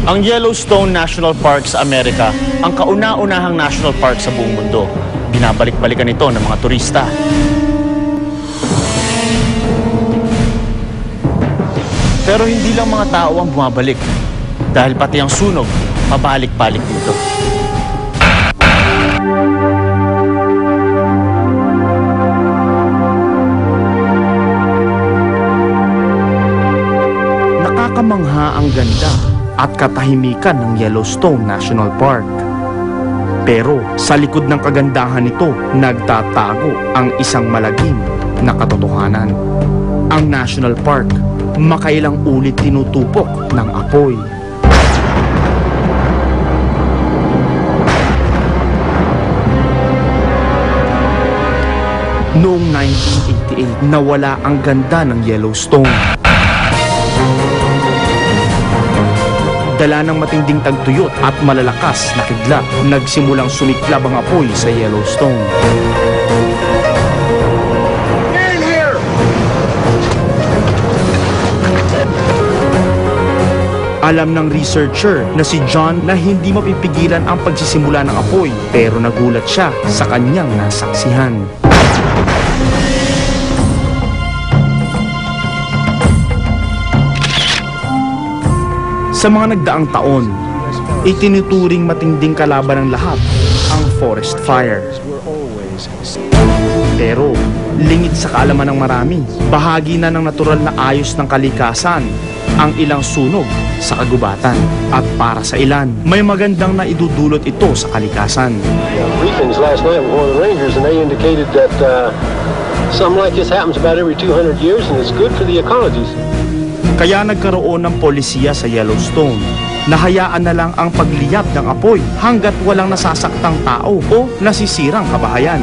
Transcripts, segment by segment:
Ang Yellowstone National Park sa Amerika ang kauna-unahang national park sa buong mundo. Binabalik-balikan ito ng mga turista. Pero hindi lang mga tao ang bumabalik dahil pati ang sunog pabalik-balik dito. Nakakamangha ang ganda at katahimikan ng Yellowstone National Park. Pero sa likod ng kagandahan nito, nagtatago ang isang malagim na katotohanan. Ang National Park, makailang ulit tinutupok ng apoy. Noong 1988, nawala ang ganda ng Yellowstone. Dala ng matinding tagtuyot at malalakas na kidlat, nagsimulang sumiklab ang apoy sa Yellowstone. Alam ng researcher na si John na hindi mapipigilan ang pagsisimula ng apoy, pero nagulat siya sa kanyang nasaksihan. Sa mga nagdaang taon, itinuturing matinding kalaban ng lahat ang forest fire. Pero lingid sa kaalaman ng marami, bahagi na ng natural na ayos ng kalikasan ang ilang sunog sa kagubatan. At para sa ilan, may magandang naidudulot ito sa kalikasan. Briefings last night with one of the rangers and they indicated that something like this happens about every 200 years and it's good for the ecologies. Kaya nagkaroon ng polisiya sa Yellowstone. Nahayaan na lang ang pagliyab ng apoy hanggat walang nasasaktang tao o nasisirang kabahayan.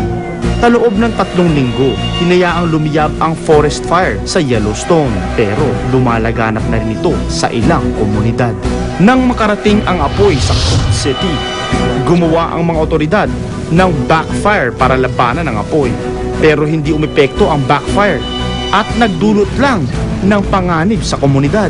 Taloob ng 3 linggo, hinayaang lumiyab ang forest fire sa Yellowstone, pero lumalaganap na rin ito sa ilang komunidad. Nang makarating ang apoy sa Cook City, gumawa ang mga otoridad ng backfire para labanan ang apoy. Pero hindi umepekto ang backfire at nagdulot lang ng panganib sa komunidad.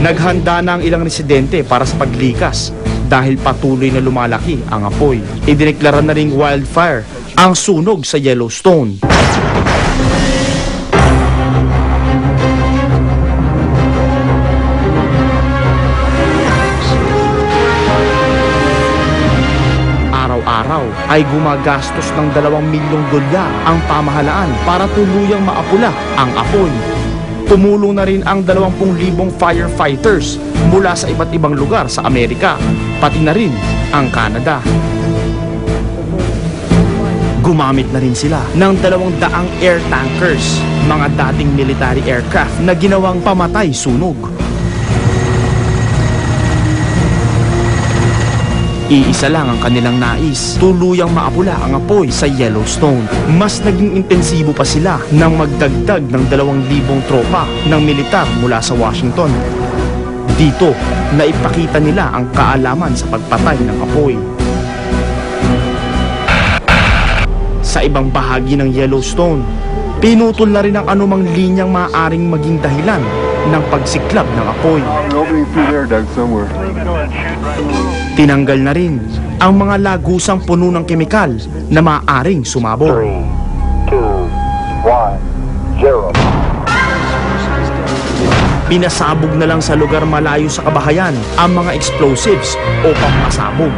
Naghanda na ang ilang residente para sa paglikas dahil patuloy na lumalaki ang apoy. Idineklara na ring wildfire ang sunog sa Yellowstone. Araw-araw ay gumagastos ng $2 milyong ang pamahalaan para tuluyang maapula ang apoy. Tumulong na rin ang 20,000 firefighters mula sa iba't ibang lugar sa Amerika, pati na rin ang Canada. Gumamit na rin sila ng 200 air tankers, mga dating military aircraft na ginawang pamatay sunog. Iisa lang ang kanilang nais, tuluyang maapula ang apoy sa Yellowstone. Mas naging intensibo pa sila nang magdagdag ng 2,000 tropa ng militar mula sa Washington. Dito, naipakita nila ang kaalaman sa pagpatay ng apoy. Sa ibang bahagi ng Yellowstone, pinutol na rin ang anumang linyang maaaring maging dahilan ng pagsiklab ng apoy. Tinanggal na rin ang mga lagusang puno ng kemikal na maaaring sumabog. 3, 2, 1, 0. Pinasabog na lang sa lugar malayo sa kabahayan ang mga explosives upang masabog.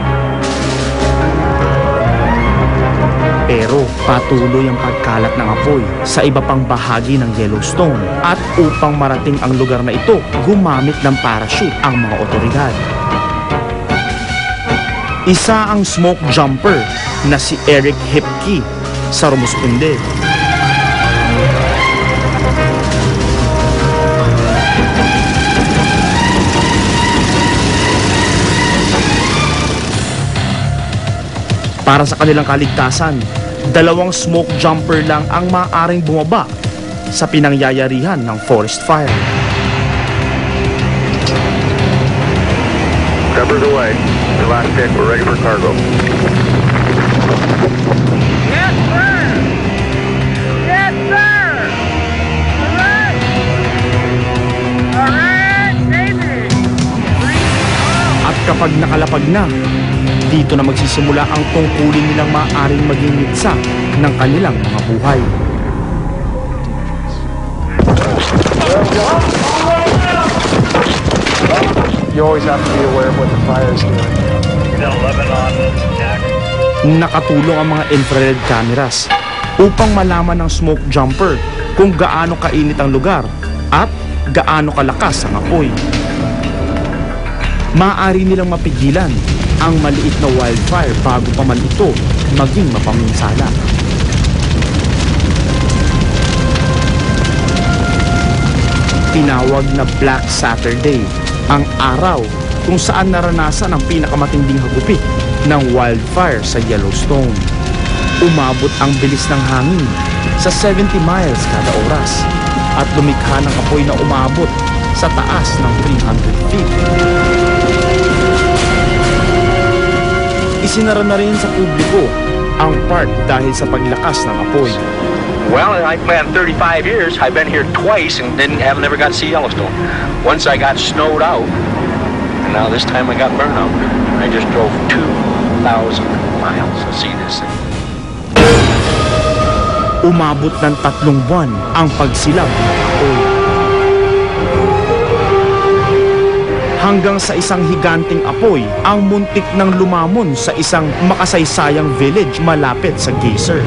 Pero patuloy ang pagkalat ng apoy sa iba pang bahagi ng Yellowstone at upang marating ang lugar na ito, gumamit ng parachute ang mga otoridad. Isa ang smoke jumper na si Eric Hipke sa Rumuspende. Para sa kanilang kaligtasan, 2 smoke jumper lang ang maaaring bumaba sa pinangyayarihan ng forest fire. Cover's away. The last pick, we're ready for cargo. Yes, sir! Yes, sir! All right, David! kapag nakalapag na, dito na magsisimula ang tungkulin nilang maaaring maging mitsa ng kanilang mga buhay. You always have to be aware of what the fire is doing. Nakatulong ang mga infrared cameras upang malaman ng smoke jumper kung gaano kainit ang lugar at gaano kalakas ang apoy. Maaari nilang mapigilan ang maliit na wildfire bago pa man ito maging mapaminsala. Tinawag na Black Saturday ang araw kung saan naranasan ang pinakamatinding hagupit ng wildfire sa Yellowstone. Umabot ang bilis ng hangin sa 70 miles kada oras at lumikha ng apoy na umabot sa taas ng 300 feet. Isinara na rin sa publiko ang park dahil sa paglakas ng apoy. Well, I've been 35 years. I've been here twice and never got to see Yellowstone. Once I got snowed out, and now this time I got burnout. I just drove 2,000 miles to see this thing. Umabot ng 3 buwan ang pagsilab ng apoy. Hanggang sa isang higanting apoy ang muntik ng lumamon sa isang makasaysayang village malapit sa geyser.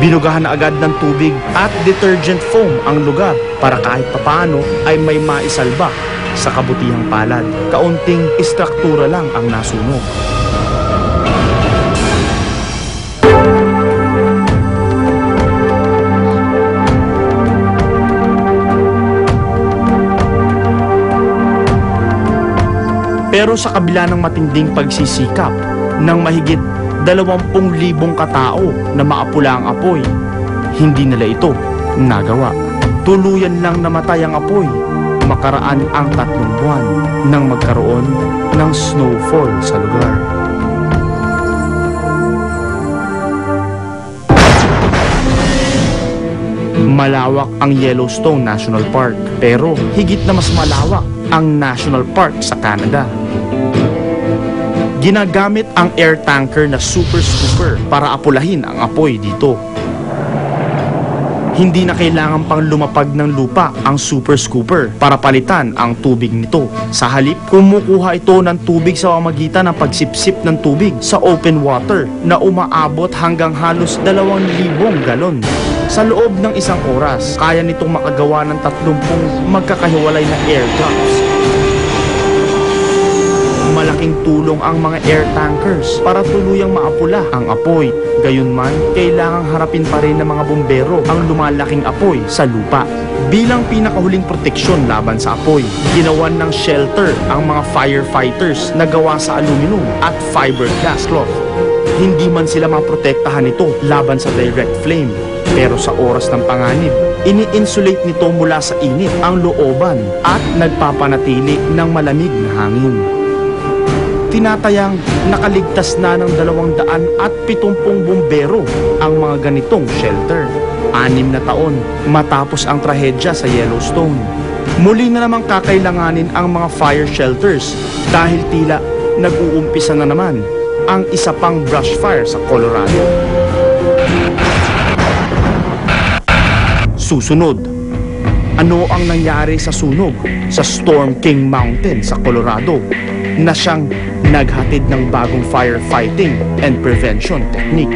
Binugahan na agad ng tubig at detergent foam ang lugar para kahit papaano ay may maisalba sa kabutihang palad. Kaunting istruktura lang ang nasunog. Pero sa kabila ng matinding pagsisikap ng mahigit 20,000 katao na maapula ang apoy, hindi nila ito nagawa. Tuluyan lang namatay ang apoy makaraan ang 3 buwan nang magkaroon ng snowfall sa lugar. Malawak ang Yellowstone National Park, pero higit na mas malawak ang National Park sa Canada. Ginagamit ang air tanker na Super Scooper para apulahin ang apoy dito. Hindi na kailangan pang lumapag ng lupa ang Super Scooper para palitan ang tubig nito. Sa halip, kumukuha ito ng tubig sa pamamagitan ng pagsipsip ng tubig sa open water na umaabot hanggang halos 2,000 galon. Sa loob ng 1 oras, kaya nitong makagawa ng 30 magkakahiwalay na air drops. Malaking tulong ang mga air tankers para tuluyang maapula ang apoy. Gayunman, kailangang harapin pa rin ng mga bumbero ang lumalaking apoy sa lupa. Bilang pinakahuling proteksyon laban sa apoy, ginawan ng shelter ang mga firefighters na gawa sa aluminum at fiberglass cloth. Hindi man sila maprotektahan nito laban sa direct flame, pero sa oras ng panganib, ini-insulate nito mula sa init ang looban at nagpapanatili ng malamig na hangin. Tinatayang nakaligtas na ng 270 bumbero ang mga ganitong shelter. 6 na taon matapos ang trahedya sa Yellowstone. Muli na namang kakailanganin ang mga fire shelters dahil tila nag-uumpisa na naman ang isa pang brush fire sa Colorado. Susunod, ano ang nangyari sa sunog sa Storm King Mountain sa Colorado na siyang naghatid ng bagong firefighting and prevention technique?